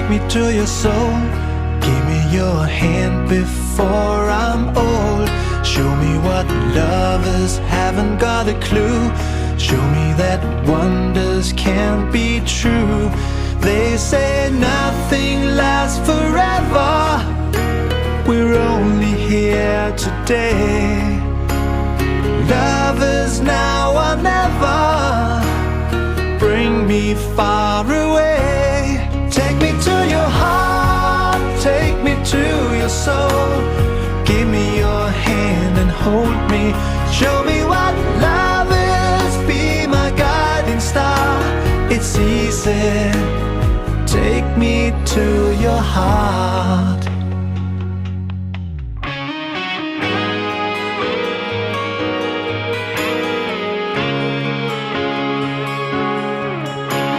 me to your soul. Give me your hand before I'm old. Show me what lovers haven't got a clue. Show me that wonders can't be true. They say nothing lasts forever. We're only here today. Lovers now or never. Bring me far away. Take me to your heart. Take me to your soul. Give me your hand and hold me. Show me what love is. Be my guiding star. It's easy. Take me to your heart.